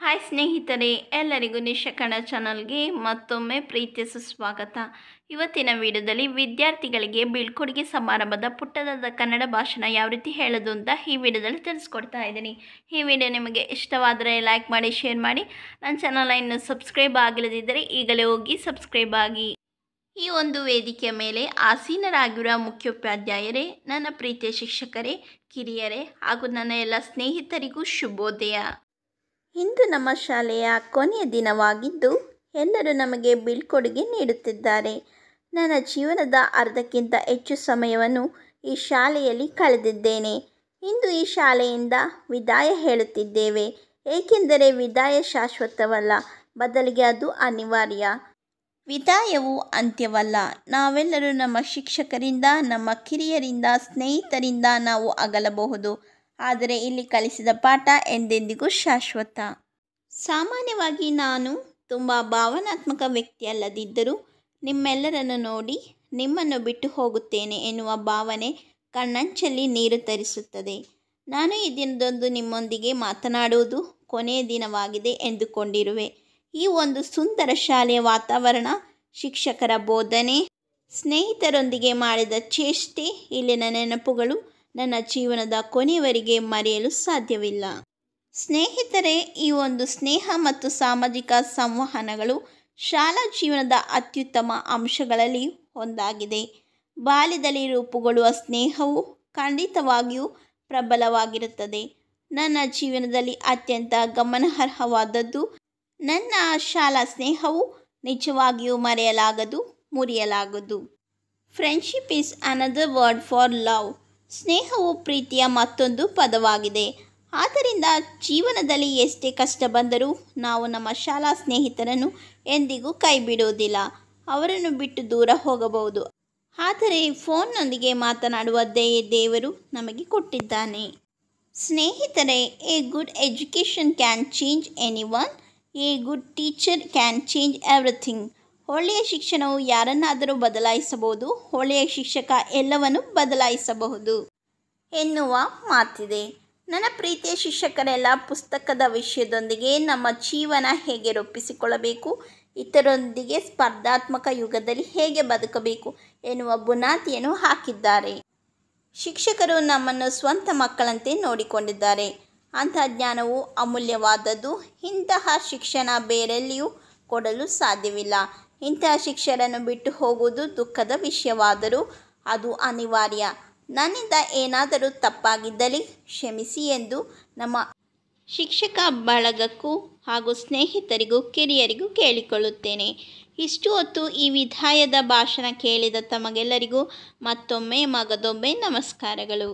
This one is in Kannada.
ಹಾಯ್ ಸ್ನೇಹಿತರೆ, ಎಲ್ಲರಿಗೂ ನಿಶಾ ಕನ್ನಡ ಚಾನಲ್ಗೆ ಮತ್ತೊಮ್ಮೆ ಪ್ರೀತಿಯ ಸುಸ್ವಾಗತ. ಇವತ್ತಿನ ವಿಡಿಯೋದಲ್ಲಿ ವಿದ್ಯಾರ್ಥಿಗಳಿಗೆ ಬೀಳ್ಕೊಡುಗೆ ಸಮಾರಂಭದ ಪುಟ್ಟದಾದ ಕನ್ನಡ ಭಾಷಣ ಯಾವ ರೀತಿ ಹೇಳೋದು ಅಂತ ಈ ವಿಡಿಯೋದಲ್ಲಿ ತಿಳಿಸ್ಕೊಡ್ತಾ ಇದ್ದೀನಿ. ಈ ವಿಡಿಯೋ ನಿಮಗೆ ಇಷ್ಟವಾದರೆ ಲೈಕ್ ಮಾಡಿ, ಶೇರ್ ಮಾಡಿ. ನನ್ನ ಚಾನಲ್ ಇನ್ನು ಸಬ್ಸ್ಕ್ರೈಬ್ ಆಗಿಲ್ಲದಿದ್ದರೆ ಈಗಲೇ ಹೋಗಿ ಸಬ್ಸ್ಕ್ರೈಬ್ ಆಗಿ. ಈ ಒಂದು ವೇದಿಕೆಯ ಮೇಲೆ ಆಸೀನರಾಗಿರುವ ಮುಖ್ಯೋಪಾಧ್ಯಾಯರೇ, ನನ್ನ ಪ್ರೀತಿಯ ಶಿಕ್ಷಕರೇ, ಕಿರಿಯರೇ ಹಾಗೂ ನನ್ನ ಎಲ್ಲ ಸ್ನೇಹಿತರಿಗೂ ಶುಭೋದಯ. ಇಂದು ನಮ್ಮ ಶಾಲೆಯ ಕೊನೆಯ ದಿನವಾಗಿದ್ದು ಎಲ್ಲರೂ ನಮಗೆ ಬೀಳ್ಕೊಡುಗೆ ನೀಡುತ್ತಿದ್ದಾರೆ. ನನ್ನ ಜೀವನದ ಅರ್ಧಕ್ಕಿಂತ ಹೆಚ್ಚು ಸಮಯವನ್ನು ಈ ಶಾಲೆಯಲ್ಲಿ ಕಳೆದಿದ್ದೇನೆ. ಇಂದು ಈ ಶಾಲೆಯಿಂದ ವಿದಾಯ ಹೇಳುತ್ತಿದ್ದೇವೆ. ಏಕೆಂದರೆ ವಿದಾಯ ಶಾಶ್ವತವಲ್ಲ, ಬದಲಿಗೆ ಅದು ಅನಿವಾರ್ಯ. ವಿದಾಯವು ಅಂತ್ಯವಲ್ಲ. ನಾವೆಲ್ಲರೂ ನಮ್ಮ ಶಿಕ್ಷಕರಿಂದ, ನಮ್ಮ ಕಿರಿಯರಿಂದ, ಸ್ನೇಹಿತರಿಂದ ನಾವು ಅಗಲಬಹುದು. ಆದರೆ ಇಲ್ಲಿ ಕಲಿಸಿದ ಪಾಠ ಎಂದೆಂದಿಗೂ ಶಾಶ್ವತ. ಸಾಮಾನ್ಯವಾಗಿ ನಾನು ತುಂಬ ಭಾವನಾತ್ಮಕ ವ್ಯಕ್ತಿಯಲ್ಲದಿದ್ದರೂ ನಿಮ್ಮೆಲ್ಲರನ್ನು ನೋಡಿ ನಿಮ್ಮನ್ನು ಬಿಟ್ಟು ಹೋಗುತ್ತೇನೆ ಎನ್ನುವ ಭಾವನೆ ಕಣ್ಣಂಚಲ್ಲಿ ನೀರು ತರಿಸುತ್ತದೆ. ನಾನು ಈ ದಿನದಂದು ನಿಮ್ಮೊಂದಿಗೆ ಮಾತನಾಡುವುದು ಕೊನೆಯ ದಿನವಾಗಿದೆ ಎಂದುಕೊಂಡಿರುವೆ. ಈ ಒಂದು ಸುಂದರ ಶಾಲೆಯ ವಾತಾವರಣ, ಶಿಕ್ಷಕರ ಬೋಧನೆ, ಸ್ನೇಹಿತರೊಂದಿಗೆ ಮಾಡಿದ ಚೇಷ್ಟೆ, ಇಲ್ಲಿನ ನೆನಪುಗಳು ನನ್ನ ಜೀವನದ ಕೊನೆಯವರೆಗೆ ಮರೆಯಲು ಸಾಧ್ಯವಿಲ್ಲ. ಸ್ನೇಹಿತರೆ, ಈ ಒಂದು ಸ್ನೇಹ ಮತ್ತು ಸಾಮಾಜಿಕ ಸಂವಹನಗಳು ಶಾಲಾ ಜೀವನದ ಅತ್ಯುತ್ತಮ ಅಂಶಗಳಲ್ಲಿ ಒಂದಾಗಿದೆ. ಬಾಲ್ಯದಲ್ಲಿ ರೂಪುಗೊಳ್ಳುವ ಸ್ನೇಹವು ಖಂಡಿತವಾಗಿಯೂ ಪ್ರಬಲವಾಗಿರುತ್ತದೆ. ನನ್ನ ಜೀವನದಲ್ಲಿ ಅತ್ಯಂತ ಗಮನಾರ್ಹವಾದದ್ದು ನನ್ನ ಶಾಲಾ ಸ್ನೇಹವು ನಿಜವಾಗಿಯೂ ಮರೆಯಲಾಗದು, ಮುರಿಯಲಾಗದು. Friendship is another word for love. ಸ್ನೇಹವು ಪ್ರೀತಿಯ ಮತ್ತೊಂದು ಪದವಾಗಿದೆ. ಆದ್ದರಿಂದ ಜೀವನದಲ್ಲಿ ಎಷ್ಟೇ ಕಷ್ಟ ಬಂದರೂ ನಾವು ನಮ್ಮ ಶಾಲಾ ಸ್ನೇಹಿತರನ್ನು ಎಂದಿಗೂ ಕೈ ಬಿಡುವುದಿಲ್ಲ. ಅವರನ್ನು ಬಿಟ್ಟು ದೂರ ಹೋಗಬಹುದು, ಆದರೆ ಫೋನ್ನೊಂದಿಗೆ ಮಾತನಾಡುವ ದೇವರು ನಮಗೆ ಕೊಟ್ಟಿದ್ದಾನೆ. ಸ್ನೇಹಿತರೆ, A good education can change anyone. A good teacher can change everything. ಒಳ್ಳೆಯ ಶಿಕ್ಷಣವು ಯಾರನ್ನಾದರೂ ಬದಲಾಯಿಸಬಹುದು, ಒಳ್ಳೆಯ ಶಿಕ್ಷಕ ಎಲ್ಲವನ್ನು ಬದಲಾಯಿಸಬಹುದು ಎನ್ನುವ ಮಾತಿದೆ. ನನ್ನ ಪ್ರೀತಿಯ ಶಿಕ್ಷಕರೆಲ್ಲ, ಪುಸ್ತಕದ ವಿಷಯದೊಂದಿಗೆ ನಮ್ಮ ಜೀವನ ಹೇಗೆ ರೂಪಿಸಿಕೊಳ್ಳಬೇಕು, ಇತರರೊಂದಿಗೆ ಸ್ಪರ್ಧಾತ್ಮಕ ಯುಗದಲ್ಲಿ ಹೇಗೆ ಬದುಕಬೇಕು ಎನ್ನುವ ಬುನಾದಿಯನ್ನು ಹಾಕಿದ್ದಾರೆ. ಶಿಕ್ಷಕರು ನಮ್ಮನ್ನು ಸ್ವಂತ ಮಕ್ಕಳಂತೆ ನೋಡಿಕೊಂಡಿದ್ದಾರೆ. ಅಂತಹ ಜ್ಞಾನವು ಅಮೂಲ್ಯವಾದದ್ದು. ಇಂತಹ ಶಿಕ್ಷಣ ಬೇರೆಲ್ಲಿಯೂ ಕೊಡಲು ಸಾಧ್ಯವಿಲ್ಲ. ಇಂತಹ ಶಿಕ್ಷಕರನ್ನು ಬಿಟ್ಟು ಹೋಗುವುದು ದುಃಖದ ವಿಷಯವಾದರೂ ಅದು ಅನಿವಾರ್ಯ. ನನ್ನಿಂದ ಏನಾದರೂ ತಪ್ಪಾಗಿದ್ದಲ್ಲಿ ಕ್ಷಮಿಸಿ ಎಂದು ನಮ್ಮ ಶಿಕ್ಷಕ ಬಳಗಕ್ಕೂ ಹಾಗೂ ಸ್ನೇಹಿತರಿಗೂ, ಕಿರಿಯರಿಗೂ ಕೇಳಿಕೊಳ್ಳುತ್ತೇನೆ. ಇಷ್ಟು ಹೊತ್ತು ಈ ವಿದಾಯದ ಭಾಷಣ ಕೇಳಿದ ತಮಗೆಲ್ಲರಿಗೂ ಮತ್ತೊಮ್ಮೆ ಮಗದೊಮ್ಮೆ ನಮಸ್ಕಾರಗಳು.